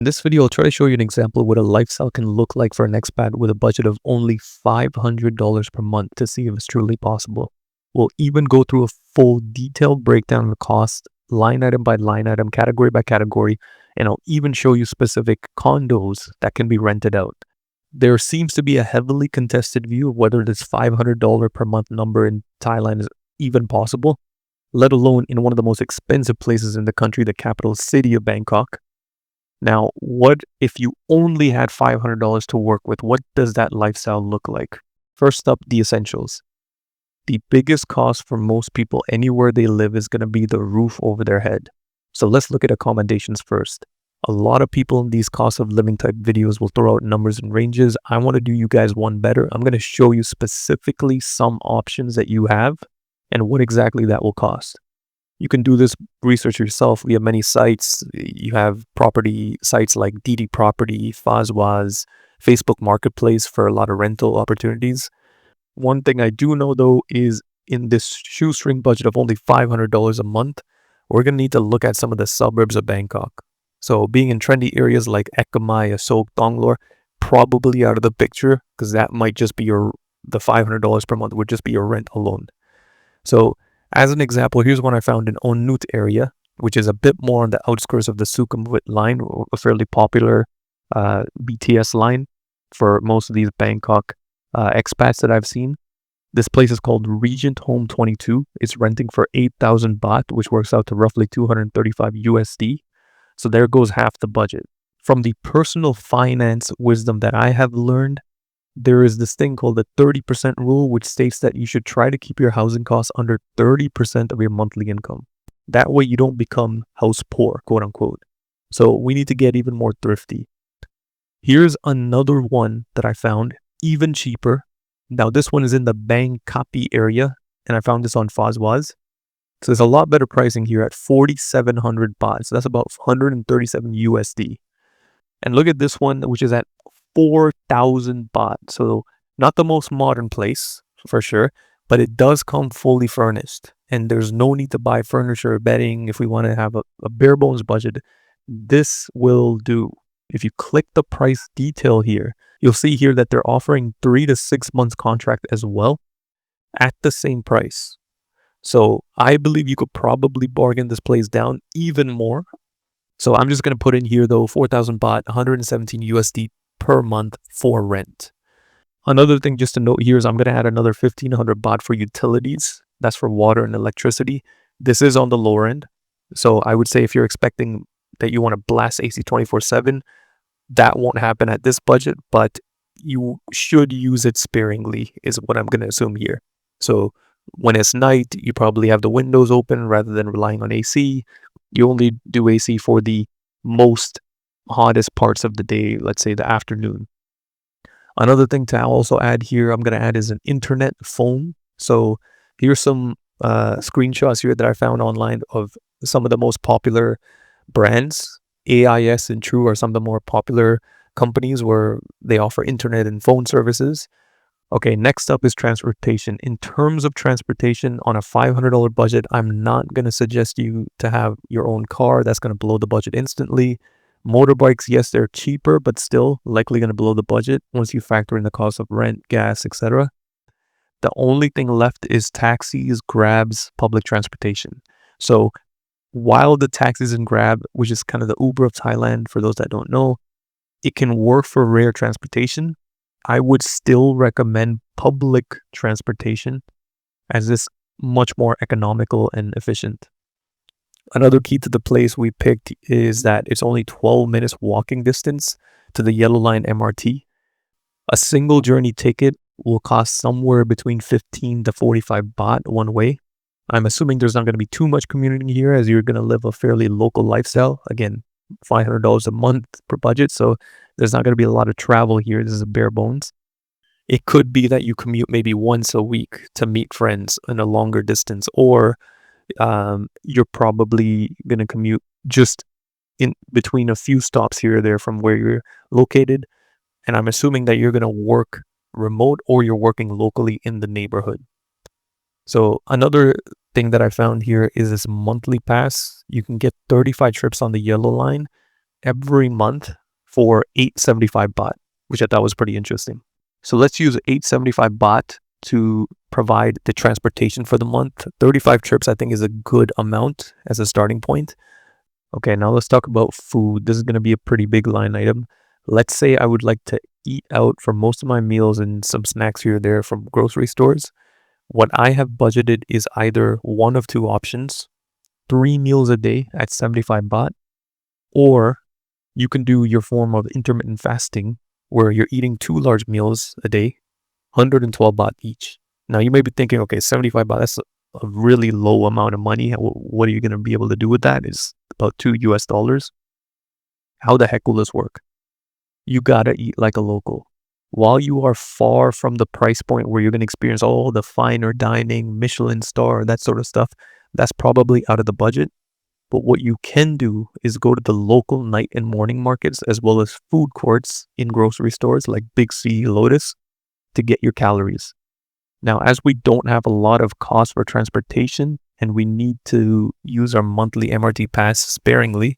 In this video, I'll try to show you an example of what a lifestyle can look like for an expat with a budget of only $500 per month to see if it's truly possible. We'll even go through a full detailed breakdown of the cost, line item by line item, category by category, and I'll even show you specific condos that can be rented out. There seems to be a heavily contested view of whether this $500 per month number in Thailand is even possible, let alone in one of the most expensive places in the country, the capital city of Bangkok. Now, what if you only had $500 to work with? What does that lifestyle look like? First up, the essentials. The biggest cost for most people anywhere they live is going to be the roof over their head. So let's look at accommodations first. A lot of people in these cost of living type videos will throw out numbers and ranges. I want to do you guys one better. I'm going to show you specifically some options that you have and what exactly that will cost. You can do this research yourself. We have many sites. You have property sites like DD Property, Fazwaz, Facebook Marketplace for a lot of rental opportunities. One thing I do know though is in this shoestring budget of only $500 a month, we're going to need to look at some of the suburbs of Bangkok. So being in trendy areas like Ekamai, Asok, Donglor, probably out of the picture because that might just be the $500 per month would just be your rent alone. So as an example, here's one I found in Onut area, which is a bit more on the outskirts of the Sukhumvit line, a fairly popular BTS line for most of these Bangkok expats that I've seen. This place is called Regent Home 22. It's renting for 8,000 baht, which works out to roughly 235 USD. So there goes half the budget. From the personal finance wisdom that I have learned, there is this thing called the 30% rule, which states that you should try to keep your housing costs under 30% of your monthly income. That way you don't become house poor, quote unquote. So we need to get even more thrifty. Here's another one that I found, even cheaper. Now this one is in the Bang Kapi area, and I found this on Fazwaz. So there's a lot better pricing here at 4,700 baht. So that's about 137 USD. And look at this one, which is at 4,000 baht. So not the most modern place for sure, but it does come fully furnished and there's no need to buy furniture or bedding. If we want to have a bare bones budget, this will do. If you click the price detail here, you'll see here that they're offering 3 to 6 months contract as well at the same price. So I believe you could probably bargain this place down even more. So I'm just going to put in here though, 4,000 baht, 117 USD per month for rent. Another thing just to note here is I'm going to add another 1,500 baht for utilities. That's for water and electricity. This is on the lower end. So I would say if you're expecting that you want to blast AC 24/7, that won't happen at this budget, but you should use it sparingly is what I'm going to assume here. So when it's night, you probably have the windows open rather than relying on AC. You only do AC for the most hottest parts of the day, let's say the afternoon. Another thing to also add here, I'm going to add is an internet phone. So here's some screenshots here that I found online of some of the most popular brands. AIS and True are some of the more popular companies where they offer internet and phone services. Okay, next up is transportation. In terms of transportation on a $500 budget, I'm not going to suggest you to have your own car. That's going to blow the budget instantly. Motorbikes, yes, they're cheaper, but still likely going to blow the budget once you factor in the cost of rent, gas, etc. The only thing left is taxis, Grabs, public transportation. So while the taxis and Grab, which is kind of the Uber of Thailand, for those that don't know, it can work for rare transportation, I would still recommend public transportation as this much more economical and efficient. Another key to the place we picked is that it's only 12 minutes walking distance to the Yellow Line MRT. A single journey ticket will cost somewhere between 15 to 45 baht one way. I'm assuming there's not going to be too much commuting here as you're going to live a fairly local lifestyle. Again, $500 a month per budget, so there's not going to be a lot of travel here. This is a bare bones. It could be that you commute maybe once a week to meet friends in a longer distance, or you're probably going to commute just in between a few stops here or there from where you're located. And I'm assuming that you're going to work remote or you're working locally in the neighborhood. So another thing that I found here is this monthly pass. You can get 35 trips on the Yellow Line every month for 875 baht, which I thought was pretty interesting. So let's use 875 baht to provide the transportation for the month. 35 trips, I think, is a good amount as a starting point. Okay, now let's talk about food. This is going to be a pretty big line item. Let's say I would like to eat out for most of my meals and some snacks here or there from grocery stores. What I have budgeted is either one of two options: 3 meals a day at 75 baht, or you can do your form of intermittent fasting where you're eating 2 large meals a day, 112 baht each. Now you may be thinking, okay, 75 baht, that's a really low amount of money. What are you going to be able to do with that? It's about $2. How the heck will this work? You gotta eat like a local. While you are far from the price point where you're going to experience all the finer dining, Michelin star, that sort of stuff, that's probably out of the budget. But what you can do is go to the local night and morning markets as well as food courts in grocery stores like Big C, Lotus to get your calories. Now, as we don't have a lot of cost for transportation and we need to use our monthly MRT pass sparingly,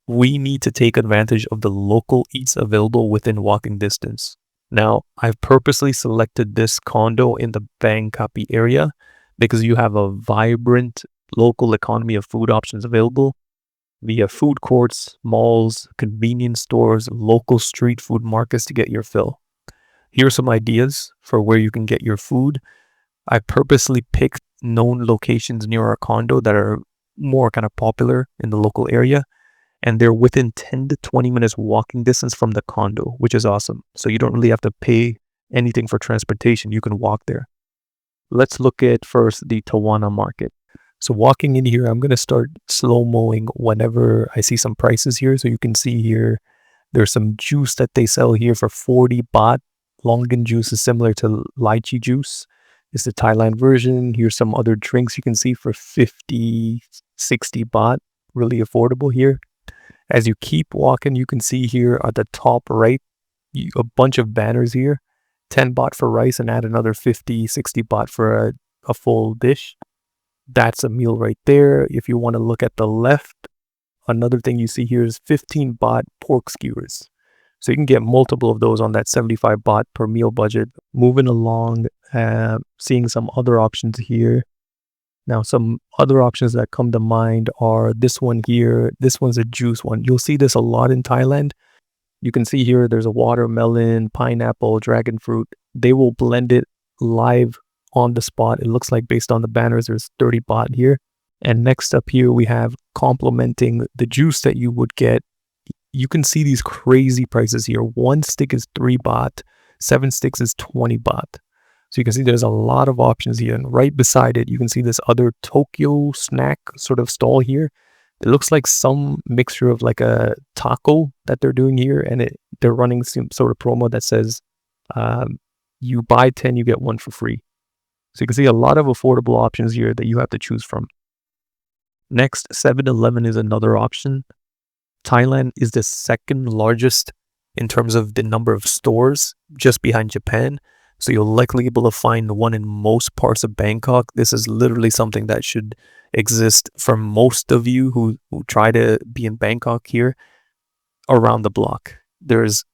we need to take advantage of the local eats available within walking distance. Now, I've purposely selected this condo in the Bangkok area because you have a vibrant local economy of food options available via food courts, malls, convenience stores, local street food markets to get your fill. Here are some ideas for where you can get your food. I purposely picked known locations near our condo that are more kind of popular in the local area, and they're within 10 to 20 minutes walking distance from the condo, which is awesome. So you don't really have to pay anything for transportation. You can walk there. Let's look at first the Tawana market. So walking in here, I'm going to start slow-moing whenever I see some prices here. So you can see here, there's some juice that they sell here for 40 baht. Longan juice is similar to lychee juice. It's the Thailand version. Here's some other drinks you can see for 50, 60 baht. Really affordable here. As you keep walking, you can see here at the top right, a bunch of banners here. 10 baht for rice and add another 50, 60 baht for a full dish. That's a meal right there. If you want to look at the left, another thing you see here is 15 baht pork skewers. So you can get multiple of those on that 75 baht per meal budget. Moving along, seeing some other options here. Now, some other options that come to mind are this one here. This one's a juice one. You'll see this a lot in Thailand. You can see here there's a watermelon, pineapple, dragon fruit. They will blend it live on the spot. It looks like based on the banners, there's 30 baht here. And next up here, we have complementing the juice that you would get. You can see these crazy prices here. 1 stick is 3 baht. 7 sticks is 20 baht. So you can see there's a lot of options here. And right beside it, you can see this other Tokyo snack sort of stall here. It looks like some mixture of like a taco that they're doing here. And they're running some sort of promo that says, you buy 10, you get 1 for free. So you can see a lot of affordable options here that you have to choose from. Next, 7-Eleven is another option. Thailand is the second largest in terms of the number of stores, just behind Japan. So you'll likely be able to find one in most parts of Bangkok. This is literally something that should exist for most of you who try to be in Bangkok here around the block. There's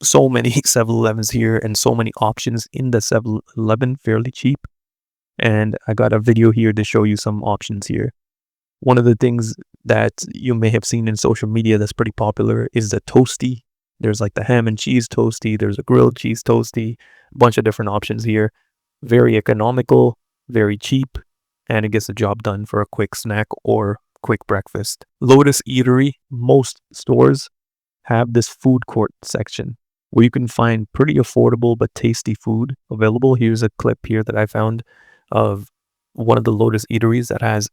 so many 7-Elevens here and so many options in the 7-Eleven, fairly cheap. And I got a video here to show you some options here. One of the things that you may have seen in social media that's pretty popular is the toasty. There's like the ham and cheese toasty. There's a grilled cheese toasty. A bunch of different options here. Very economical, very cheap, and it gets the job done for a quick snack or quick breakfast. Lotus Eatery, most stores have this food court section where you can find pretty affordable but tasty food available. Here's a clip here that I found of one of the Lotus Eateries that has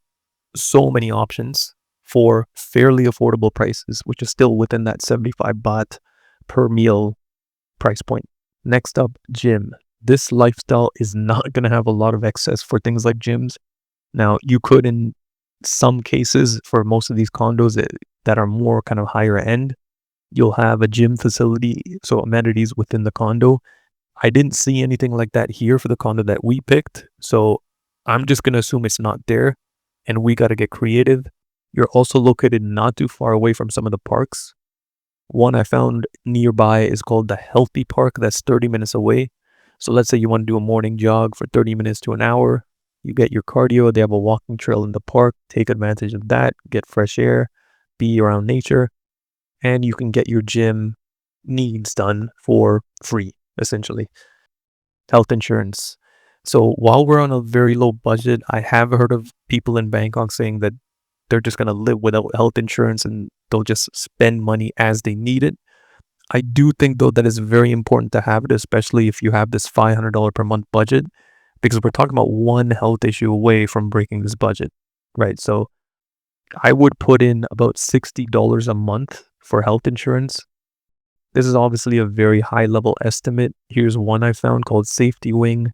so many options for fairly affordable prices, which is still within that 75 baht per meal price point. Next up, gym. This lifestyle is not going to have a lot of access for things like gyms. Now, you could in some cases for most of these condos that are more kind of higher end, you'll have a gym facility, so amenities within the condo. I didn't see anything like that here for the condo that we picked, so I'm just going to assume it's not there, and we got to get creative. You're also located not too far away from some of the parks. One I found nearby is called the Healthy Park. That's 30 minutes away. So let's say you want to do a morning jog for 30 minutes to an hour. You get your cardio. They have a walking trail in the park. Take advantage of that. Get fresh air. Be around nature. And you can get your gym needs done for free, essentially. Health insurance. So while we're on a very low budget, I have heard of people in Bangkok saying that they're just going to live without health insurance and they'll just spend money as they need it. I do think, though, that it's very important to have it, especially if you have this $500 per month budget, because we're talking about one health issue away from breaking this budget, right? So I would put in about $60 a month for health insurance. This is obviously a very high level estimate. Here's one I found called Safety Wing.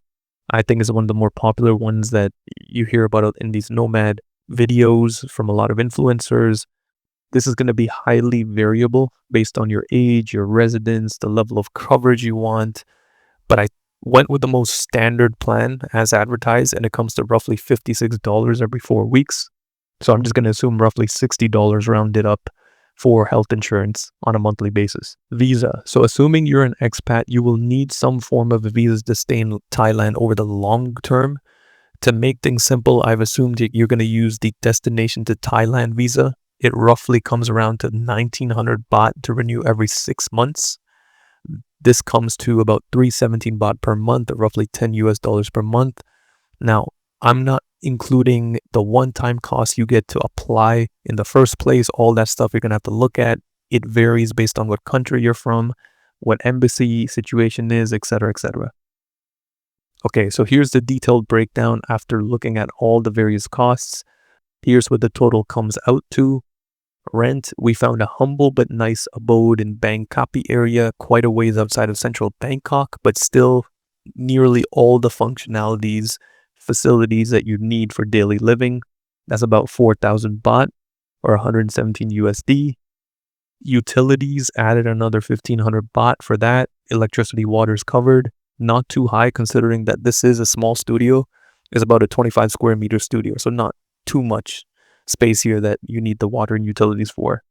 I think is one of the more popular ones that you hear about in these Nomad videos from a lot of influencers. This is going to be highly variable based on your age, your residence, the level of coverage you want. But I went with the most standard plan as advertised, and it comes to roughly $56 every 4 weeks. So I'm just going to assume roughly $60 rounded up for health insurance on a monthly basis. Visa. So assuming you're an expat, you will need some form of a visa to stay in Thailand over the long term. To make things simple, I've assumed that you're going to use the destination to Thailand visa. It roughly comes around to 1900 baht to renew every 6 months. This comes to about 317 baht per month, or roughly $10 per month. Now, I'm not including the one-time cost you get to apply in the first place. All that stuff you're going to have to look at. It varies based on what country you're from, what embassy situation is, etc., etc. Okay, so here's the detailed breakdown after looking at all the various costs. Here's what the total comes out to. Rent, we found a humble but nice abode in Bangkok area, quite a ways outside of central Bangkok, but still nearly all the functionalities, facilities that you need for daily living. That's about 4,000 baht or 117 USD. Utilities added another 1,500 baht for that. Electricity, water is covered. Not too high considering that this is a small studio. It's about a 25 square meter studio, so not too much space here that you need the water and utilities for.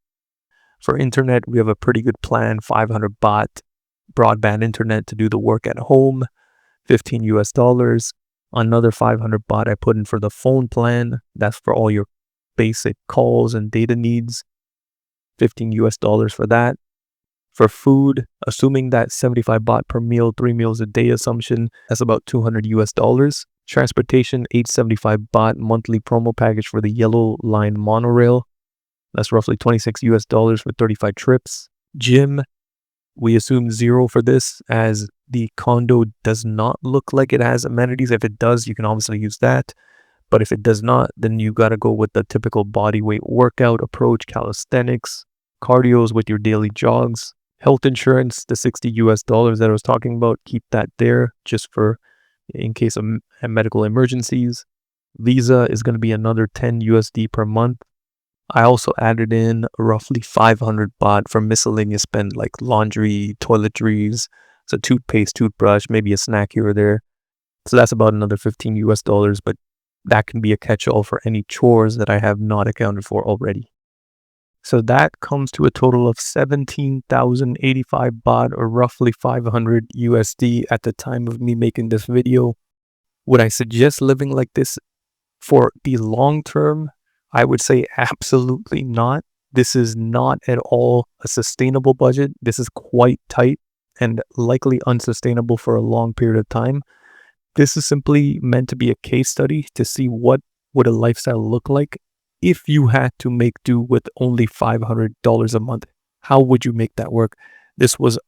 For internet, we have a pretty good plan, 500 baht broadband internet to do the work at home, 15 US dollars. Another 500 baht I put in for the phone plan. That's for all your basic calls and data needs, 15 US dollars for that. For food, assuming that 75 baht per meal, 3 meals a day assumption, that's about 200 US dollars. Transportation, 875 baht monthly promo package for the yellow line monorail. That's roughly 26 US dollars for 35 trips. Gym, we assume 0 for this as the condo does not look like it has amenities. If it does, you can obviously use that. But if it does not, then you got to go with the typical body weight workout approach, calisthenics, cardios with your daily jogs. Health insurance, the 60 US dollars that I was talking about, keep that there just for in case of medical emergencies. Visa is going to be another 10 USD per month. I also added in roughly 500 baht for miscellaneous spend like laundry, toiletries, so toothpaste, toothbrush, maybe a snack here or there. So that's about another 15 US dollars, but that can be a catch-all for any chores that I have not accounted for already. So that comes to a total of 17,085 baht or roughly 500 USD at the time of me making this video. Would I suggest living like this for the long term? I would say absolutely not. This is not at all a sustainable budget. This is quite tight and likely unsustainable for a long period of time. This is simply meant to be a case study to see what would a lifestyle look like if you had to make do with only $500 a month. How would you make that work? This was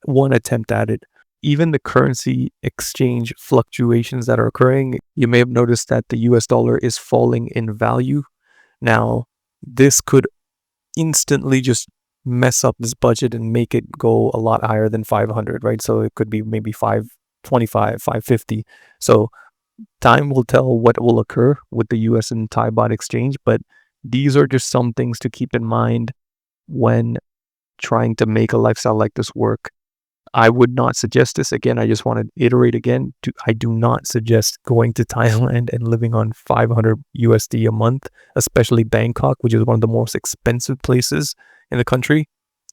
one attempt at it. Even the currency exchange fluctuations that are occurring, you may have noticed that the US dollar is falling in value. Now, this could instantly just mess up this budget and make it go a lot higher than 500, right? So it could be maybe 525, 550. So time will tell what will occur with the US and Thai baht exchange, but these are just some things to keep in mind when trying to make a lifestyle like this work. I would not suggest this. Again, I just want to iterate again. I do not suggest going to Thailand and living on 500 USD a month, especially Bangkok, which is one of the most expensive places in the country.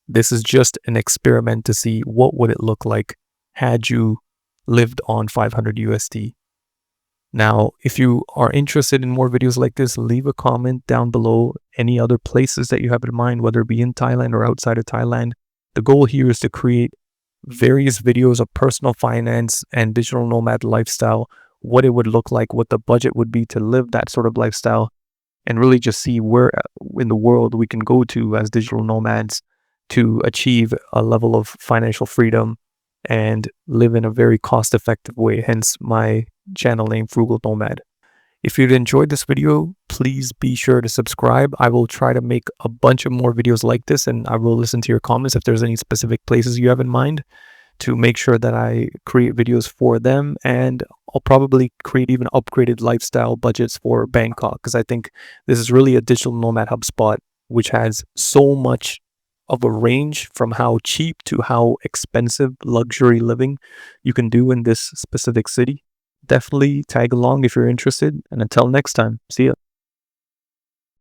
This is just an experiment to see what would it look like had you lived on 500 USD. Now, if you are interested in more videos like this, leave a comment down below. Any other places that you have in mind, whether it be in Thailand or outside of Thailand. The goal here is to create various videos of personal finance and digital nomad lifestyle, what it would look like, what the budget would be to live that sort of lifestyle, and really just see where in the world we can go to as digital nomads to achieve a level of financial freedom and live in a very cost-effective way, hence my channel name, Frugal Nomad. If you'd enjoyed this video, please be sure to subscribe. I will try to make a bunch of more videos like this, and I will listen to your comments if there's any specific places you have in mind to make sure that I create videos for them. And I'll probably create even upgraded lifestyle budgets for Bangkok, because I think this is really a digital nomad hubspot which has so much of a range from how cheap to how expensive luxury living you can do in this specific city. Definitely tag along if you're interested, and until next time, see ya.